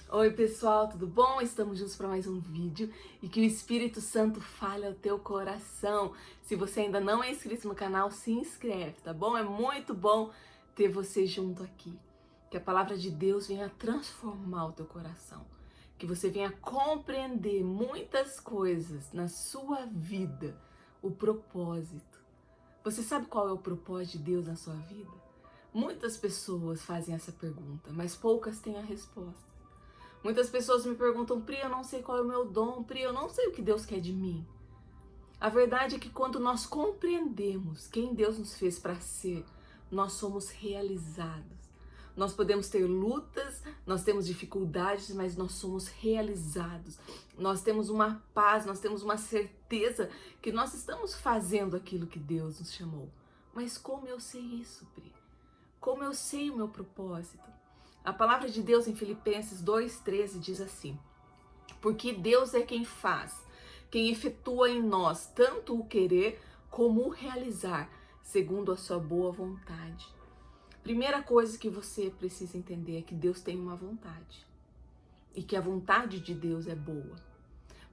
Oi pessoal, tudo bom? Estamos juntos para mais um vídeo e que o Espírito Santo fale ao teu coração. Se você ainda não é inscrito no canal, se inscreve, tá bom? É muito bom ter você junto aqui. Que a palavra de Deus venha transformar o teu coração. Que você venha compreender muitas coisas na sua vida, o propósito. Você sabe qual é o propósito de Deus na sua vida? Muitas pessoas fazem essa pergunta, mas poucas têm a resposta. Muitas pessoas me perguntam, Pri, eu não sei qual é o meu dom, Pri, eu não sei o que Deus quer de mim. A verdade é que quando nós compreendemos quem Deus nos fez para ser, nós somos realizados. Nós podemos ter lutas, nós temos dificuldades, mas nós somos realizados. Nós temos uma paz, nós temos uma certeza que nós estamos fazendo aquilo que Deus nos chamou. Mas como eu sei isso, Pri? Como eu sei o meu propósito? A palavra de Deus em Filipenses 2,13 diz assim: porque Deus é quem faz, quem efetua em nós tanto o querer como o realizar, segundo a sua boa vontade. Primeira coisa que você precisa entender é que Deus tem uma vontade e que a vontade de Deus é boa.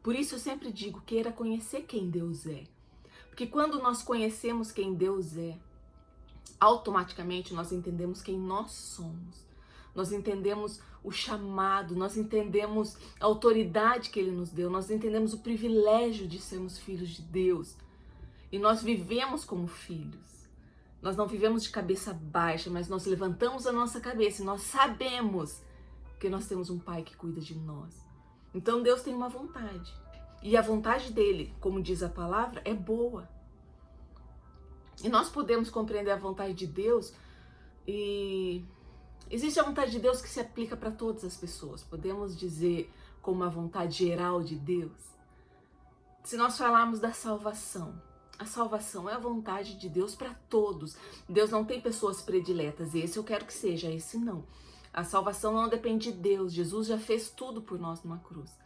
Por isso eu sempre digo, queira conhecer quem Deus é. Porque quando nós conhecemos quem Deus é, automaticamente nós entendemos quem nós somos. Nós entendemos o chamado, nós entendemos a autoridade que Ele nos deu, nós entendemos o privilégio de sermos filhos de Deus. E nós vivemos como filhos. Nós não vivemos de cabeça baixa, mas nós levantamos a nossa cabeça e nós sabemos que nós temos um Pai que cuida de nós. Então Deus tem uma vontade. E a vontade dele, como diz a palavra, é boa. E nós podemos compreender a vontade de Deus e existe a vontade de Deus que se aplica para todas as pessoas. Podemos dizer como a vontade geral de Deus. Se nós falarmos da salvação, a salvação é a vontade de Deus para todos. Deus não tem pessoas prediletas. Esse eu quero que seja, esse não. A salvação não depende de Deus. Jesus já fez tudo por nós numa cruz.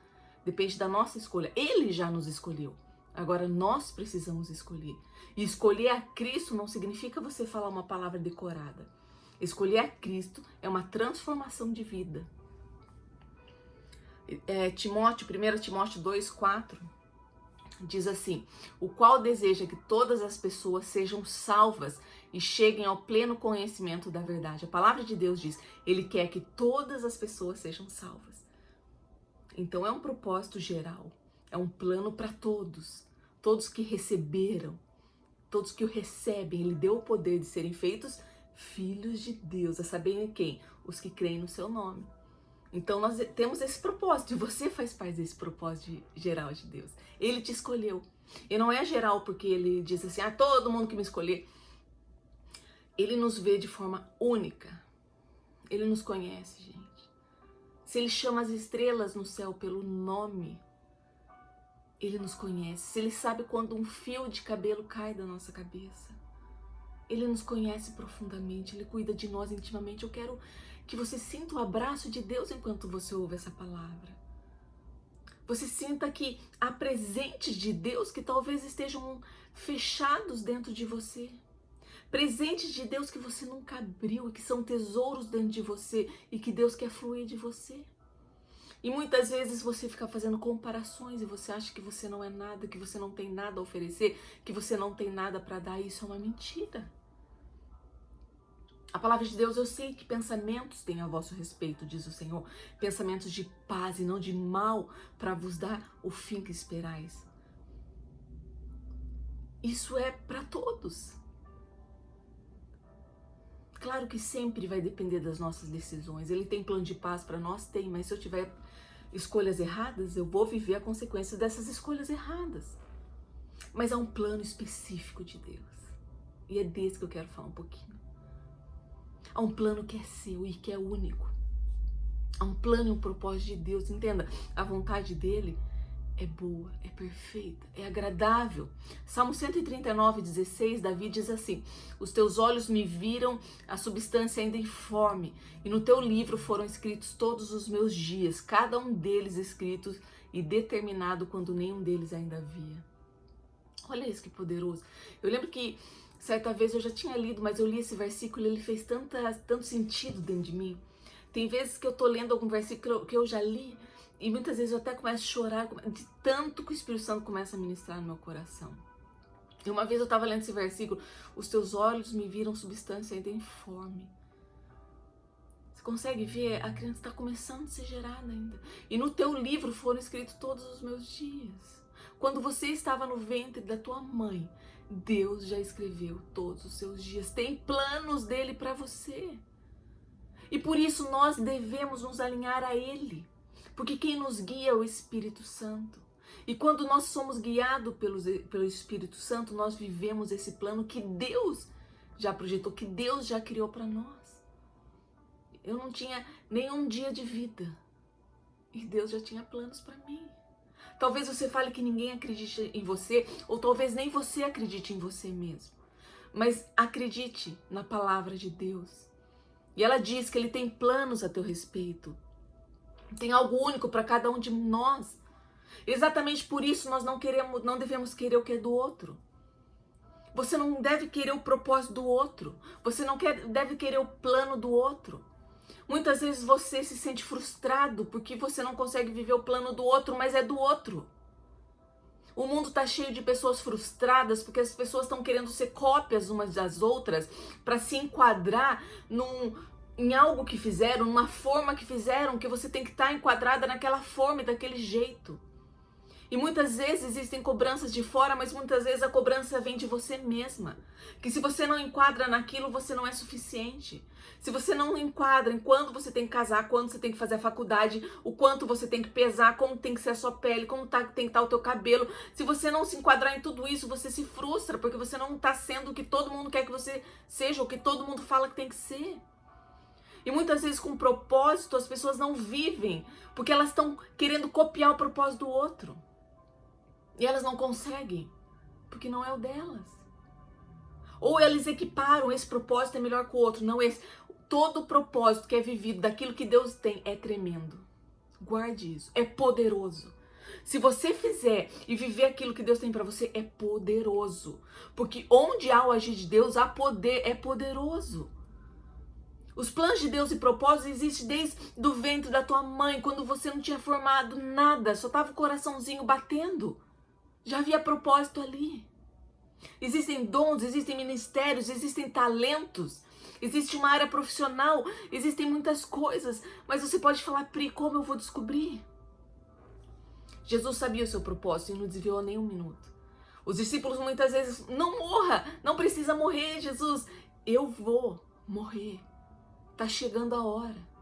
Depende da nossa escolha. Ele já nos escolheu. Agora nós precisamos escolher. E escolher a Cristo não significa você falar uma palavra decorada. Escolher a Cristo é uma transformação de vida. 1 Timóteo 2,4 diz assim: o qual deseja que todas as pessoas sejam salvas e cheguem ao pleno conhecimento da verdade. A palavra de Deus diz, Ele quer que todas as pessoas sejam salvas. Então é um propósito geral, é um plano para todos. Todos que receberam, todos que o recebem, Ele deu o poder de serem feitos filhos de Deus, a saberem quem? Os que creem no seu nome. Então nós temos esse propósito, e você faz parte desse propósito geral de Deus. Ele te escolheu. E não é geral porque ele diz assim, todo mundo que me escolher. Ele nos vê de forma única. Ele nos conhece, gente. Se ele chama as estrelas no céu pelo nome, ele nos conhece. Se ele sabe quando um fio de cabelo cai da nossa cabeça, ele nos conhece profundamente, Ele cuida de nós intimamente. Eu quero que você sinta o abraço de Deus enquanto você ouve essa palavra. Você sinta que há presentes de Deus que talvez estejam fechados dentro de você. Presentes de Deus que você nunca abriu e que são tesouros dentro de você e que Deus quer fluir de você. E muitas vezes você fica fazendo comparações e você acha que você não é nada, que você não tem nada a oferecer, que você não tem nada para dar. Isso é uma mentira. A palavra de Deus, eu sei que pensamentos têm a vosso respeito, diz o Senhor. Pensamentos de paz e não de mal, para vos dar o fim que esperais. Isso é para todos. Claro que sempre vai depender das nossas decisões. Ele tem plano de paz para nós? Tem, mas se eu tiver escolhas erradas, eu vou viver a consequência dessas escolhas erradas. Mas há um plano específico de Deus. E é desse que eu quero falar um pouquinho. Há um plano que é seu e que é único. Há um plano e um propósito de Deus. Entenda, a vontade dele é boa, é perfeita, é agradável. Salmo 139:16, Davi diz assim: os teus olhos me viram a substância ainda informe, e no teu livro foram escritos todos os meus dias, cada um deles escrito e determinado quando nenhum deles ainda havia. Olha isso que poderoso. Eu lembro que certa vez eu já tinha lido, mas eu li esse versículo e ele fez tanto sentido dentro de mim. Tem vezes que eu tô lendo algum versículo que eu já li e muitas vezes eu até começo a chorar de tanto que o Espírito Santo começa a ministrar no meu coração. E uma vez eu estava lendo esse versículo: os teus olhos me viram substância ainda informe. Você consegue ver? A criança está começando a ser gerada ainda. E no teu livro foram escritos todos os meus dias. Quando você estava no ventre da tua mãe, Deus já escreveu todos os seus dias. Tem planos dele para você. E por isso nós devemos nos alinhar a Ele. Porque quem nos guia é o Espírito Santo. E quando nós somos guiados pelo Espírito Santo, nós vivemos esse plano que Deus já projetou, que Deus já criou para nós. Eu não tinha nenhum dia de vida. E Deus já tinha planos para mim. Talvez você fale que ninguém acredite em você, ou talvez nem você acredite em você mesmo. Mas acredite na palavra de Deus. E ela diz que Ele tem planos a teu respeito. Tem algo único para cada um de nós. Exatamente por isso nós não devemos querer o que é do outro. Você não deve querer o propósito do outro. Você não deve querer o plano do outro. Muitas vezes você se sente frustrado porque você não consegue viver o plano do outro, mas é do outro. O mundo está cheio de pessoas frustradas porque as pessoas estão querendo ser cópias umas das outras para se enquadrar em algo que fizeram, numa forma que fizeram, que você tem que estar enquadrada naquela forma e daquele jeito. E muitas vezes existem cobranças de fora, mas muitas vezes a cobrança vem de você mesma. Que se você não enquadra naquilo, você não é suficiente. Se você não enquadra em quando você tem que casar, quando você tem que fazer a faculdade, o quanto você tem que pesar, como tem que ser a sua pele, como tem que estar o teu cabelo. Se você não se enquadrar em tudo isso, você se frustra, porque você não está sendo o que todo mundo quer que você seja, o que todo mundo fala que tem que ser. E muitas vezes com propósito as pessoas não vivem, porque elas estão querendo copiar o propósito do outro. E elas não conseguem, porque não é o delas. Ou eles equiparam, esse propósito é melhor que o outro. Não, todo propósito que é vivido daquilo que Deus tem é tremendo. Guarde isso, é poderoso. Se você fizer e viver aquilo que Deus tem para você, é poderoso. Porque onde há o agir de Deus, há poder, é poderoso. Os planos de Deus e propósitos existem desde o ventre da tua mãe, quando você não tinha formado nada, só estava o coraçãozinho batendo. Já havia propósito ali. Existem dons, existem ministérios, existem talentos, existe uma área profissional, existem muitas coisas, mas você pode falar: Pri, como eu vou descobrir? Jesus sabia o seu propósito e não desviou nem um minuto. Os discípulos muitas vezes: não morra, não precisa morrer, Jesus. Eu vou morrer, tá chegando a hora.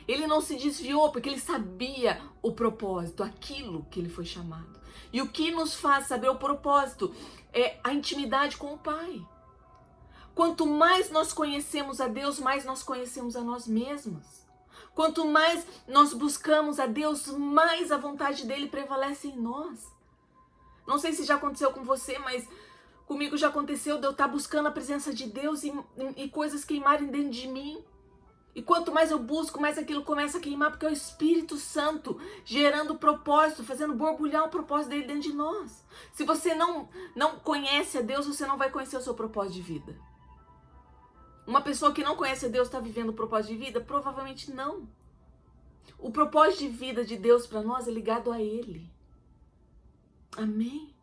Ele não se desviou porque ele sabia o propósito, aquilo que ele foi chamado. E o que nos faz saber o propósito é a intimidade com o Pai. Quanto mais nós conhecemos a Deus, mais nós conhecemos a nós mesmos. Quanto mais nós buscamos a Deus, mais a vontade dele prevalece em nós. Não sei se já aconteceu com você, mas comigo já aconteceu de eu estar buscando a presença de Deus e coisas queimarem dentro de mim. E quanto mais eu busco, mais aquilo começa a queimar, porque é o Espírito Santo gerando propósito, fazendo borbulhar o propósito dele dentro de nós. Se você não conhece a Deus, você não vai conhecer o seu propósito de vida. Uma pessoa que não conhece a Deus está vivendo o propósito de vida? Provavelmente não. O propósito de vida de Deus para nós é ligado a Ele. Amém?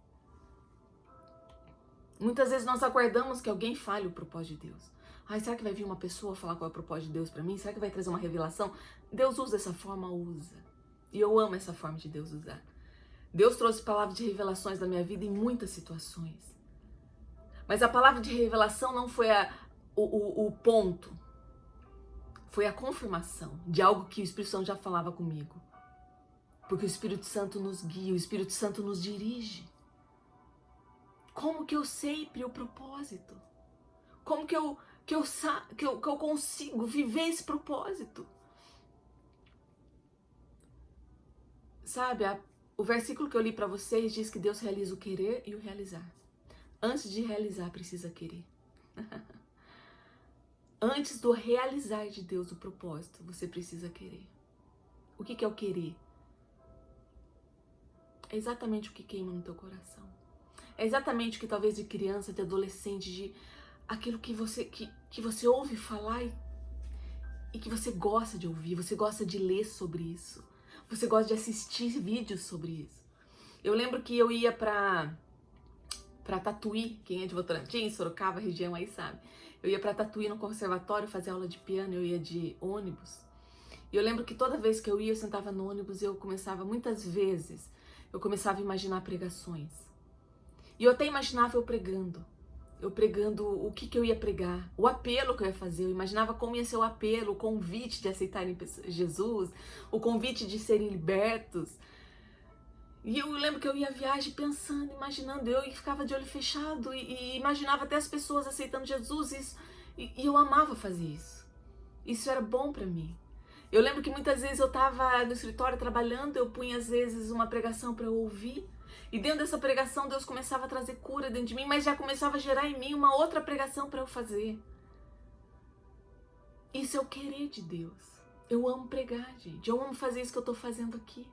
Muitas vezes nós aguardamos que alguém fale o propósito de Deus. Ai, será que vai vir uma pessoa falar qual é o propósito de Deus para mim? Será que vai trazer uma revelação? Deus usa essa forma, usa. E eu amo essa forma de Deus usar. Deus trouxe palavras de revelações na minha vida em muitas situações. Mas a palavra de revelação não foi o ponto. Foi a confirmação de algo que o Espírito Santo já falava comigo. Porque o Espírito Santo nos guia, o Espírito Santo nos dirige. Como que eu sei o propósito? Como que eu consigo viver esse propósito? Sabe, o versículo que eu li para vocês diz que Deus realiza o querer e o realizar. Antes de realizar, precisa querer. Antes do realizar de Deus o propósito, você precisa querer. O que é o querer? É exatamente o que queima no teu coração. É exatamente o que talvez de criança, de adolescente, de aquilo que você ouve falar e que você gosta de ouvir, você gosta de ler sobre isso, você gosta de assistir vídeos sobre isso. Eu lembro que eu ia pra Tatuí, quem é de Votorantim, Sorocaba, região aí sabe. Eu ia pra Tatuí no conservatório fazer aula de piano, eu ia de ônibus. E eu lembro que toda vez que eu ia, eu sentava no ônibus e eu começava, muitas vezes, eu começava a imaginar pregações. E eu até imaginava eu pregando o que eu ia pregar, o apelo que eu ia fazer. Eu imaginava como ia ser o apelo, o convite de aceitarem Jesus, o convite de serem libertos. E eu lembro que eu ia à viagem pensando, imaginando, eu ficava de olho fechado e imaginava até as pessoas aceitando Jesus, e eu amava fazer isso. Isso era bom para mim. Eu lembro que muitas vezes eu estava no escritório trabalhando, eu punha às vezes uma pregação para eu ouvir, e dentro dessa pregação Deus começava a trazer cura dentro de mim, mas já começava a gerar em mim uma outra pregação para eu fazer. Isso é o querer de Deus. Eu amo pregar, gente. Eu amo fazer isso que eu estou fazendo aqui.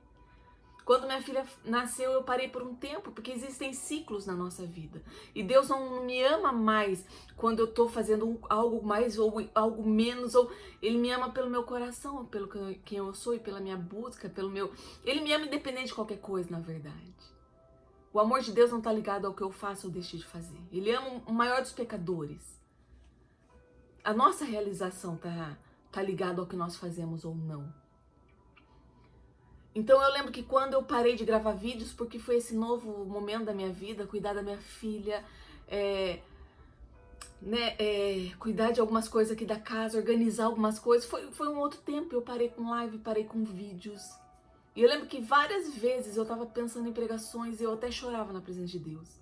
Quando minha filha nasceu, eu parei por um tempo, porque existem ciclos na nossa vida. E Deus não me ama mais quando eu estou fazendo algo mais ou algo menos. Ou Ele me ama pelo meu coração, pelo quem eu sou e pela minha busca, pelo meu... Ele me ama independente de qualquer coisa, na verdade. O amor de Deus não está ligado ao que eu faço ou deixo de fazer. Ele ama o maior dos pecadores. A nossa realização tá ligada ao que nós fazemos ou não. Então eu lembro que quando eu parei de gravar vídeos, porque foi esse novo momento da minha vida, cuidar da minha filha, cuidar de algumas coisas aqui da casa, organizar algumas coisas, foi um outro tempo. Eu parei com live, parei com vídeos. E eu lembro que várias vezes eu estava pensando em pregações e eu até chorava na presença de Deus.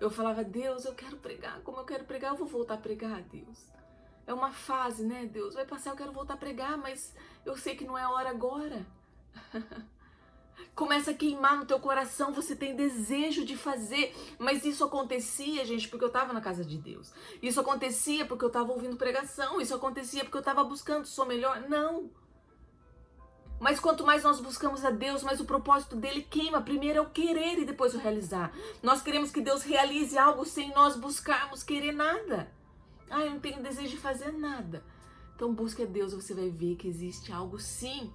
Eu falava, Deus, eu quero pregar, como eu quero pregar, eu vou voltar a pregar, Deus. É uma fase, né, Deus? Vai passar, eu quero voltar a pregar, mas eu sei que não é a hora agora. Começa a queimar no teu coração, você tem desejo de fazer, mas isso acontecia, gente, porque eu estava na casa de Deus. Isso acontecia porque eu estava ouvindo pregação, isso acontecia porque eu estava buscando, sou melhor? Não. Mas quanto mais nós buscamos a Deus, mais o propósito dele queima. Primeiro é o querer e depois o realizar. Nós queremos que Deus realize algo sem nós buscarmos querer nada. Eu não tenho desejo de fazer nada. Então busque a Deus, você vai ver que existe algo sim.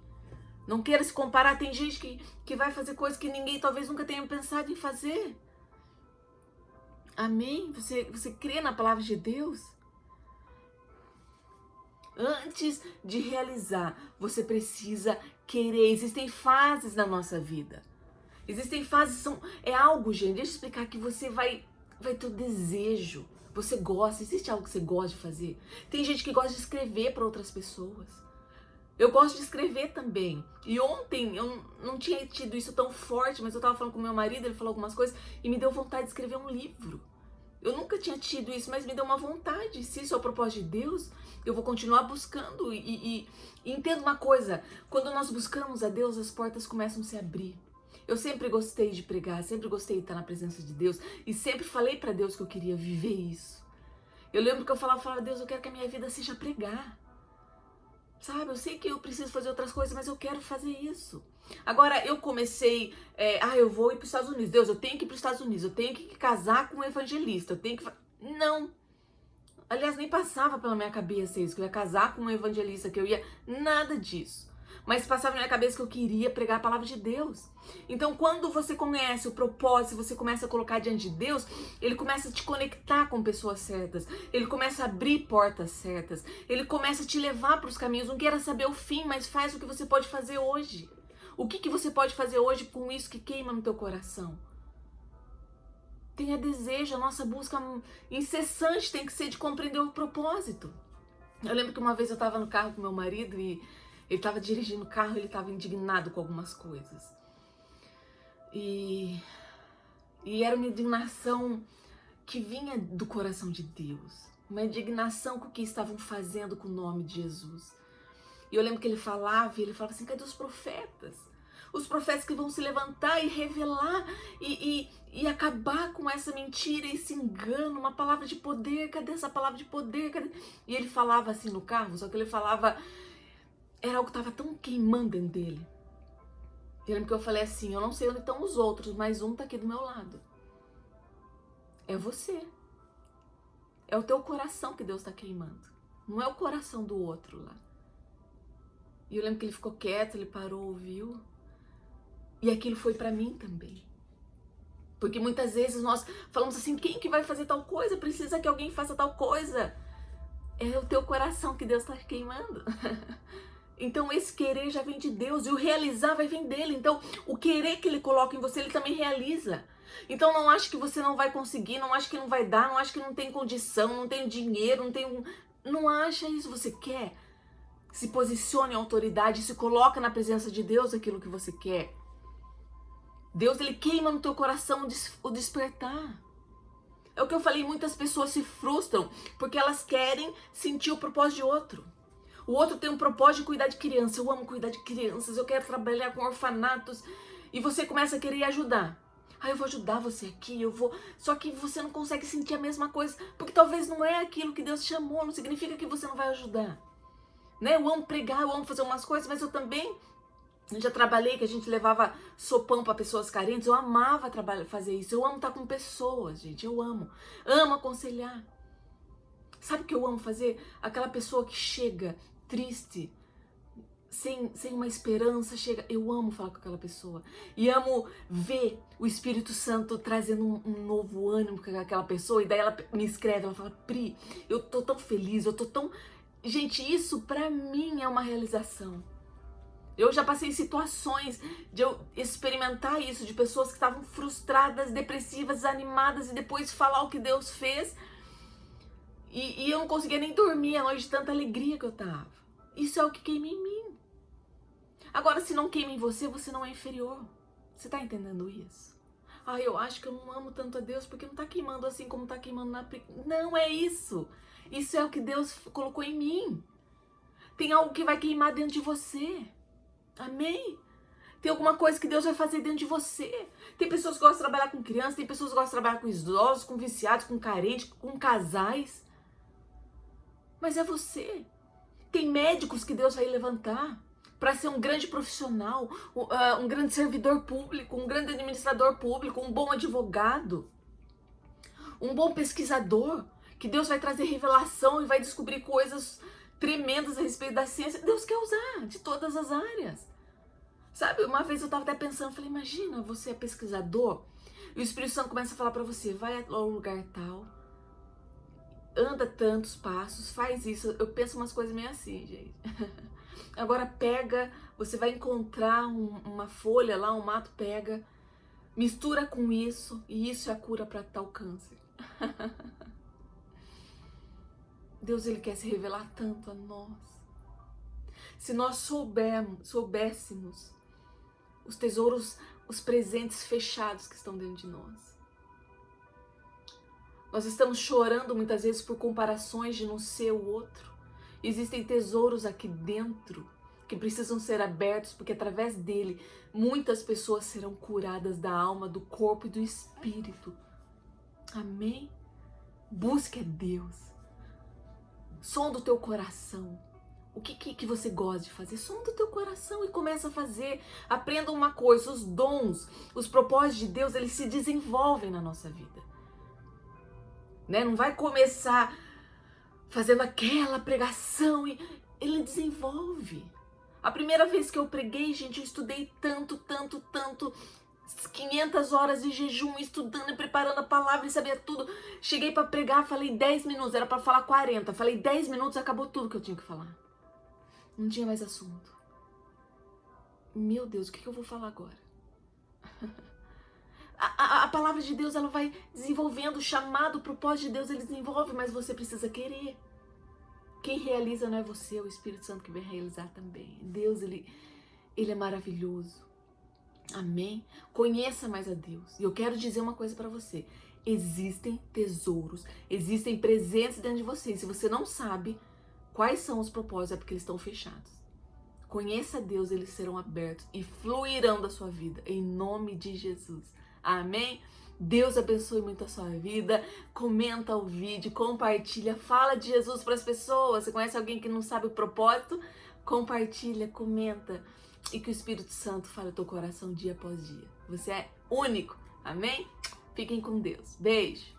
Não queira se comparar, tem gente que vai fazer coisas que ninguém talvez nunca tenha pensado em fazer. Amém? Você crê na palavra de Deus? Antes de realizar, você precisa querer. Existem fases na nossa vida. Existem fases, é algo, gente, deixa eu explicar, que você vai ter o desejo. Você gosta, existe algo que você gosta de fazer? Tem gente que gosta de escrever para outras pessoas. Eu gosto de escrever também. E ontem eu não tinha tido isso tão forte, mas eu tava falando com meu marido, ele falou algumas coisas e me deu vontade de escrever um livro. Eu nunca tinha tido isso, mas me deu uma vontade. Se isso é o propósito de Deus, eu vou continuar buscando. E entenda uma coisa, quando nós buscamos a Deus, as portas começam a se abrir. Eu sempre gostei de pregar, sempre gostei de estar na presença de Deus e sempre falei para Deus que eu queria viver isso. Eu lembro que eu falava, Deus, eu quero que a minha vida seja pregar. Sabe, eu sei que eu preciso fazer outras coisas, mas eu quero fazer isso. Agora, eu comecei, eu vou ir para os Estados Unidos. Deus, eu tenho que ir para os Estados Unidos, eu tenho que casar com um evangelista, eu tenho que... Não. Aliás, nem passava pela minha cabeça isso, que eu ia casar com um evangelista, que eu ia... Nada disso. Mas passava na minha cabeça que eu queria pregar a palavra de Deus. Então, quando você conhece o propósito, você começa a colocar diante de Deus, Ele começa a te conectar com pessoas certas, Ele começa a abrir portas certas, Ele começa a te levar para os caminhos. Não queira saber o fim, mas faz o que você pode fazer hoje. O que você pode fazer hoje com isso que queima no teu coração? Tenha desejo, a nossa busca incessante tem que ser de compreender o propósito. Eu lembro que uma vez eu estava no carro com meu marido e ele estava dirigindo o carro, ele estava indignado com algumas coisas. E era uma indignação que vinha do coração de Deus. Uma indignação com o que estavam fazendo com o nome de Jesus. E eu lembro que ele falava assim, cadê os profetas? Os profetas que vão se levantar e revelar e acabar com essa mentira, esse engano, uma palavra de poder, cadê essa palavra de poder? Cadê? E ele falava assim no carro, só que ele falava... Era algo que estava tão queimando dentro dele. Eu lembro que eu falei assim, eu não sei onde estão os outros, mas um tá aqui do meu lado. É você. É o teu coração que Deus está queimando. Não é o coração do outro lá. E eu lembro que ele ficou quieto, ele parou, ouviu. E aquilo foi pra mim também. Porque muitas vezes nós falamos assim, quem que vai fazer tal coisa? Precisa que alguém faça tal coisa. É o teu coração que Deus está queimando. Então esse querer já vem de Deus e o realizar vai vir dele. Então o querer que ele coloca em você, ele também realiza. Então não ache que você não vai conseguir, não ache que não vai dar, não ache que não tem condição, não tem dinheiro, não tem... Não acha isso, você quer. Se posicione em autoridade, se coloca na presença de Deus aquilo que você quer. Deus, ele queima no teu coração o despertar. É o que eu falei, muitas pessoas se frustram porque elas querem sentir o propósito de outro. O outro tem um propósito de cuidar de crianças. Eu amo cuidar de crianças, eu quero trabalhar com orfanatos. E você começa a querer ajudar. Ah, eu vou ajudar você aqui, eu vou... Só que você não consegue sentir a mesma coisa, porque talvez não é aquilo que Deus chamou, não significa que você não vai ajudar. Né? Eu amo pregar, eu amo fazer umas coisas, mas eu também... Eu já trabalhei, que a gente levava sopão para pessoas carentes, eu amava fazer isso, eu amo estar com pessoas, gente, eu amo. Amo aconselhar. Sabe o que eu amo fazer? Aquela pessoa que chega triste, sem uma esperança, chega, eu amo falar com aquela pessoa. E amo ver o Espírito Santo trazendo um novo ânimo com aquela pessoa, e daí ela me escreve, ela fala, Pri, eu tô tão feliz, eu tô tão... Gente, isso pra mim é uma realização. Eu já passei situações de eu experimentar isso, de pessoas que estavam frustradas, depressivas, desanimadas, e depois falar o que Deus fez. E eu não conseguia nem dormir à noite de tanta alegria que eu tava. Isso é o que queima em mim. Agora, se não queima em você, você não é inferior. Você tá entendendo isso? Ah, eu acho que eu não amo tanto a Deus porque não tá queimando assim como tá queimando na... Não é isso. Isso é o que Deus colocou em mim. Tem algo que vai queimar dentro de você. Amém? Tem alguma coisa que Deus vai fazer dentro de você. Tem pessoas que gostam de trabalhar com crianças, tem pessoas que gostam de trabalhar com idosos, com viciados, com carentes, com casais. Mas é você. Tem médicos que Deus vai levantar para ser um grande profissional, um grande servidor público, um grande administrador público, um bom advogado, um bom pesquisador, que Deus vai trazer revelação e vai descobrir coisas tremendas a respeito da ciência. Deus quer usar de todas as áreas. Sabe, uma vez eu estava até pensando, falei, imagina, você é pesquisador e o Espírito Santo começa a falar para você, vai ao lugar tal, anda tantos passos, faz isso. Eu penso umas coisas meio assim, gente. Agora pega, você vai encontrar uma folha lá, um mato, pega, mistura com isso, e isso é a cura para tal câncer. Deus, ele quer se revelar tanto a nós. Se nós soubéssemos os tesouros, os presentes fechados que estão dentro de nós. Nós estamos chorando muitas vezes por comparações de não ser o outro. Existem tesouros aqui dentro que precisam ser abertos, porque através dele muitas pessoas serão curadas da alma, do corpo e do espírito. Amém? Busque a Deus. Sonda o teu coração. O que você gosta de fazer? Sonda o teu coração e começa a fazer. Aprenda uma coisa, os dons, os propósitos de Deus, eles se desenvolvem na nossa vida. Né? Não vai começar fazendo aquela pregação e ele desenvolve. A primeira vez que eu preguei, gente, eu estudei tanto, 500 horas de jejum, estudando e preparando a palavra e sabia tudo. Cheguei para pregar, falei 10 minutos, era para falar 40. Falei 10 minutos, acabou tudo que eu tinha que falar. Não tinha mais assunto. Meu Deus, o que eu vou falar agora? A palavra de Deus, ela vai desenvolvendo, o chamado, o propósito de Deus, ele desenvolve, mas você precisa querer. Quem realiza não é você, é o Espírito Santo que vai realizar também. Deus, ele é maravilhoso. Amém? Conheça mais a Deus. E eu quero dizer uma coisa para você. Existem tesouros, existem presentes dentro de você. E se você não sabe quais são os propósitos, é porque eles estão fechados. Conheça a Deus, eles serão abertos e fluirão da sua vida, em nome de Jesus. Amém? Deus abençoe muito a sua vida. Comenta o vídeo, compartilha, fala de Jesus para as pessoas. Você conhece alguém que não sabe o propósito? Compartilha, comenta. E que o Espírito Santo fale ao teu coração dia após dia. Você é único. Amém? Fiquem com Deus. Beijo.